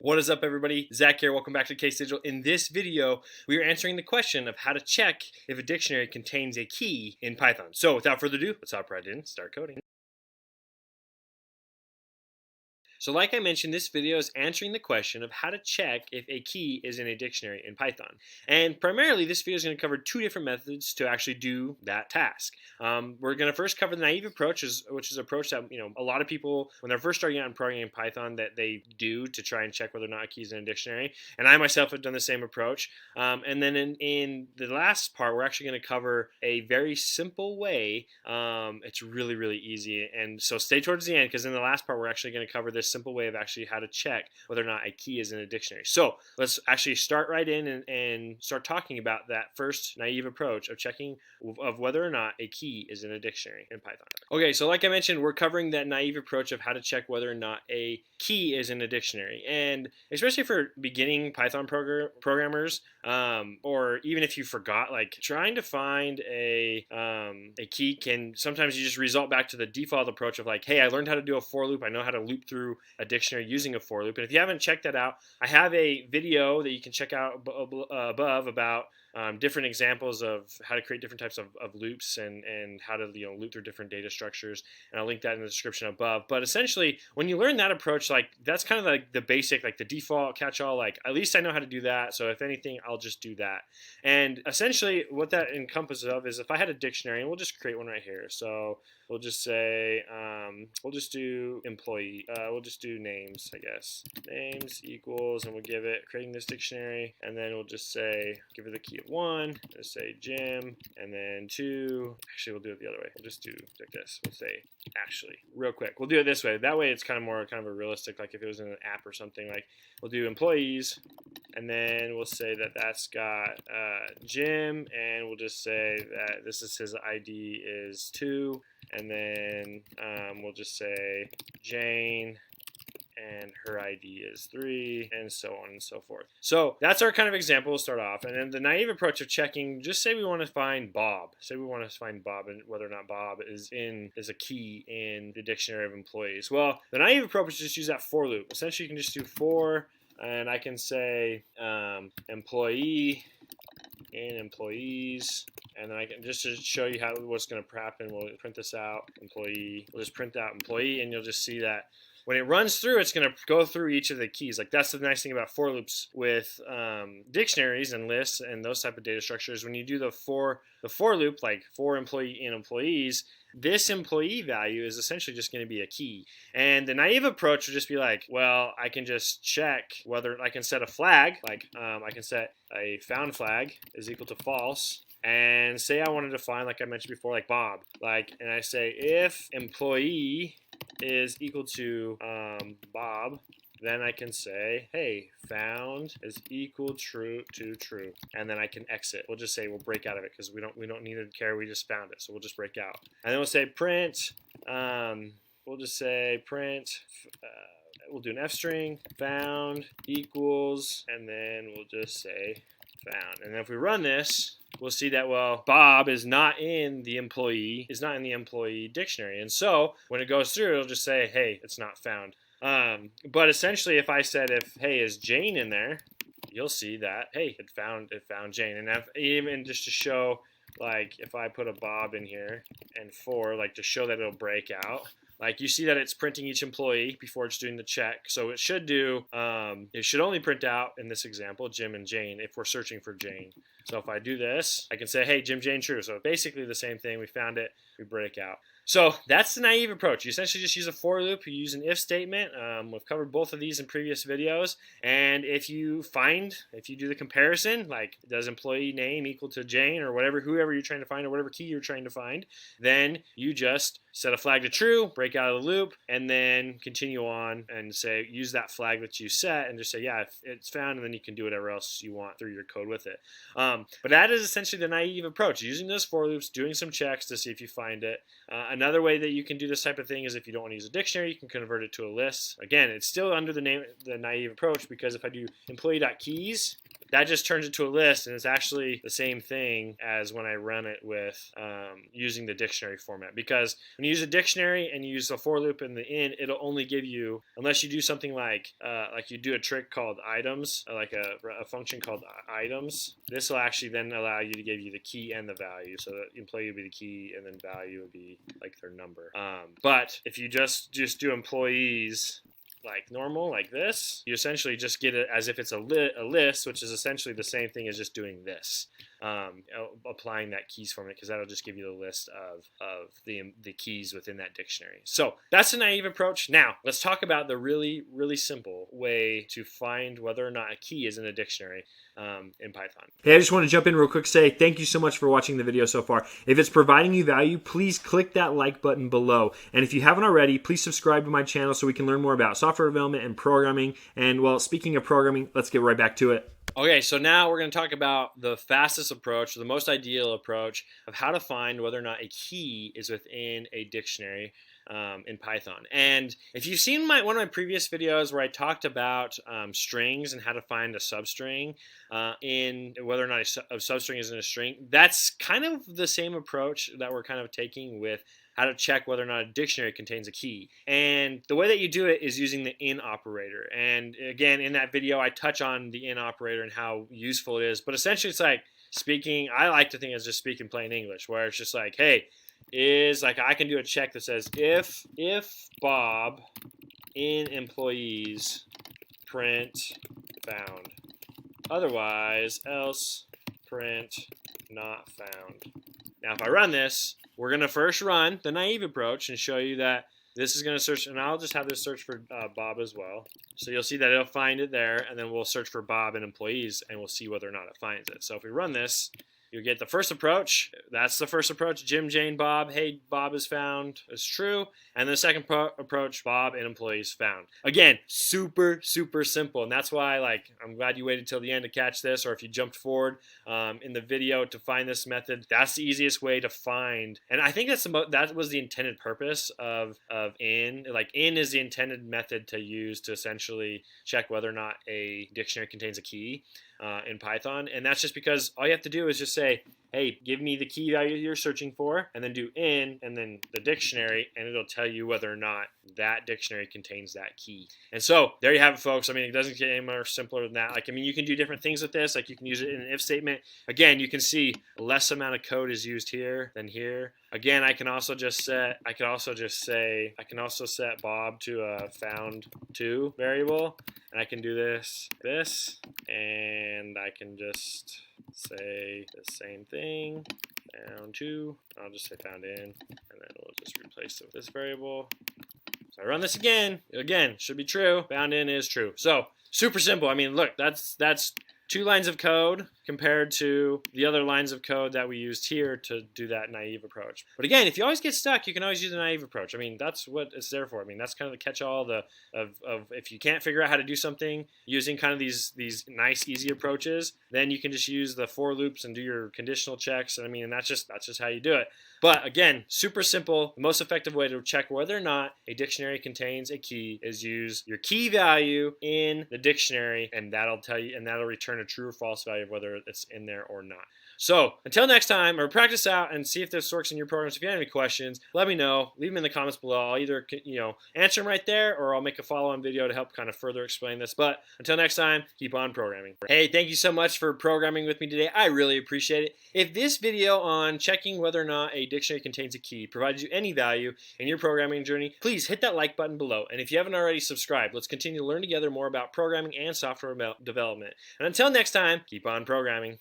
What is up, everybody? Zach here. Welcome back to Case Digital. In this video, we are answering the question of how to check if a dictionary contains a key in Python. So without further ado, let's hop right in and start coding. So like I mentioned, this video is answering the question of how to check if a key is in a dictionary in Python. And primarily, this video is going to cover two different methods to actually do that task. We're going to first cover the naive approach, which is an approach that a lot of people, when they're first starting out in programming in Python, that they do to try and check whether or not a key is in a dictionary. And I myself have done the same approach. And then in the last part, we're actually going to cover a very simple way. It's really, really easy. And so stay towards the end, because in the last part, we're actually going to cover this simple way of actually how to check whether or not a key is in a dictionary. So let's actually start right in and start talking about that first naive approach of checking of whether or not a key is in a dictionary in Python. Okay, so like I mentioned, we're covering that naive approach of how to check whether or not a key is in a dictionary. And especially for beginning Python programmers, or even if you forgot, like trying to find a key can sometimes you just result back to the default approach of like, hey, I learned how to do a for loop. I know how to loop through a dictionary using a for loop. And if you haven't checked that out, I have a video that you can check out above about different examples of how to create different types of loops and how to loop through different data structures, and I'll link that in the description above. But essentially, when you learn that approach, like that's kind of like the basic, like the default catch-all, like at least I know how to do that, so if anything, I'll just do that. And essentially what that encompasses of is, if I had a dictionary, and we'll just create one right here, so we'll just say we'll just do employee, we'll just do names, I guess, names equals, and we'll give it creating this dictionary, and then we'll just say give it the key of 1, let's say Jim, and then 2, actually we'll do it the other way, we'll just do like this, we'll say actually real quick, we'll do it this way, that way it's kind of a realistic, like if it was in an app or something, like we'll do employees, and then we'll say that that's got Jim, and we'll just say that this is his ID is 2, and then we'll just say Jane, and her ID is 3, and so on and so forth. So that's our kind of example. We'll start off, and then the naive approach of checking, just say we want to find Bob. Say we want to find Bob, and whether or not Bob is a key in the dictionary of employees. Well, the naive approach is just use that for loop. Essentially, you can just do for, and I can say employee in employees, and then I can just to show you how what's going to happen. We'll print this out, employee. We'll just print out employee, and you'll just see that when it runs through, it's going to go through each of the keys. Like that's the nice thing about for loops with dictionaries and lists and those type of data structures. When you do the for loop, like for employee in employees, this employee value is essentially just going to be a key. And the naive approach would just be like, well, I can just check whether I can set a flag, like I can set a found flag is equal to false, and say I wanted to find, like I mentioned before, like Bob, like, and I say if employee is equal to Bob, then I can say, hey, found is equal true to true, and then I can exit. We'll just say we'll break out of it because we don't need to care. We just found it, so we'll just break out, and then we'll say print. We'll just say print. We'll do an F string found equals, and then we'll just say found. And then if we run this, we'll see that, well, Bob is not in the employee dictionary, and so when it goes through, it'll just say, hey, it's not found. But essentially, if I said, if hey, is Jane in there, you'll see that, hey, it found Jane. And even just to show, like if I put a Bob in here and for, like to show that it'll break out, like you see that it's printing each employee before it's doing the check. So it should do, it should only print out, in this example, Jim and Jane if we're searching for Jane. So if I do this, I can say, hey, Jim, Jane, true. So basically the same thing. We found it, we break out. So that's the naive approach. You essentially just use a for loop. You use an if statement. We've covered both of these in previous videos. And if you do the comparison, like does employee name equal to Jane or whoever you're trying to find or whatever key you're trying to find, then you just set a flag to true, break out of the loop, and then continue on and say, use that flag that you set and just say, yeah, it's found, and then you can do whatever else you want through your code with it. But that is essentially the naive approach, using those for loops, doing some checks to see if you find it. Another way that you can do this type of thing is if you don't want to use a dictionary, you can convert it to a list. Again, it's still under the naive approach, because if I do employee.keys, that just turns it to a list, and it's actually the same thing as when I run it with using the dictionary format. Because when you use a dictionary and you use the for loop and the in, it'll only give you, unless you do something like you do a trick called items, like a function called items. This will actually then allow you to give you the key and the value. So the employee would be the key, and then value would be like their number. But if you just do employees like normal, like this, you essentially just get it as if it's a list, which is essentially the same thing as just doing this, applying that keys format, because that'll just give you the list of the keys within that dictionary. So that's a naive approach. Now let's talk about the really simple way to find whether or not a key is in a dictionary in Python. Hey, I just want to jump in real quick, say thank you so much for watching the video so far. If it's providing you value, please click that like button below. And if you haven't already, please subscribe to my channel so we can learn more about software development and programming. And well, speaking of programming, let's get right back to it. Okay, so now we're going to talk about the fastest approach, or the most ideal approach of how to find whether or not a key is within a dictionary in Python. And if you've seen one of my previous videos where I talked about strings and how to find a substring in whether or not a substring is in a string, that's kind of the same approach that we're kind of taking with how to check whether or not a dictionary contains a key. And the way that you do it is using the in operator. And again, in that video, I touch on the in operator and how useful it is. But essentially, it's like speaking, I like to think it's just speaking plain English, where it's just like, hey, is like I can do a check that says if Bob in employees print found, otherwise else print not found. Now if I run this, we're going to first run the naive approach and show you that this is going to search, and I'll just have this search for Bob as well. So you'll see that it'll find it there, and then we'll search for Bob and employees, and we'll see whether or not it finds it. So if we run this, you get the first approach. That's the first approach. Jim, Jane, Bob. Hey, Bob is found. It's true. And the second approach, Bob and employees found. Again, super simple. And that's why, like, I'm glad you waited till the end to catch this. Or if you jumped forward in the video to find this method, that's the easiest way to find. And I think that was the intended purpose of in. Like, in is the intended method to use to essentially check whether or not a dictionary contains a key in Python. And that's just because all you have to do is just say, hey, give me the key value you're searching for, and then do in, and then the dictionary, and it'll tell you whether or not that dictionary contains that key. And so there you have it, folks. I mean, it doesn't get any more simpler than that. Like, I mean, you can do different things with this. Like, you can use it in an if statement. Again, you can see less amount of code is used here than here. Again, I can also set Bob to a found to variable, and I can do this, and I can just say the same thing, found to, I'll just say found in, and then we'll just replace it with this variable. So I run this again, should be true, found in is true. So super simple. I mean, look, that's 2 lines of code compared to the other lines of code that we used here to do that naive approach. But again, if you always get stuck, you can always use the naive approach. I mean, that's what it's there for. I mean, that's kind of the catch-all of if you can't figure out how to do something using kind of these nice, easy approaches, then you can just use the for loops and do your conditional checks. And I mean, and that's just how you do it. But again, super simple. The most effective way to check whether or not a dictionary contains a key is use your key value in the dictionary, and that'll tell you, and that'll return a true or false value of whether it's in there or not. So until next time, or practice out and see if this works in your programs. If you have any questions, let me know. Leave them in the comments below. I'll either answer them right there, or I'll make a follow-on video to help kind of further explain this. But until next time, keep on programming. Hey, thank you so much for programming with me today. I really appreciate it. If this video on checking whether or not a dictionary contains a key provides you any value in your programming journey, please hit that like button below. And if you haven't already subscribed, let's continue to learn together more about programming and software development. And until next time, keep on programming.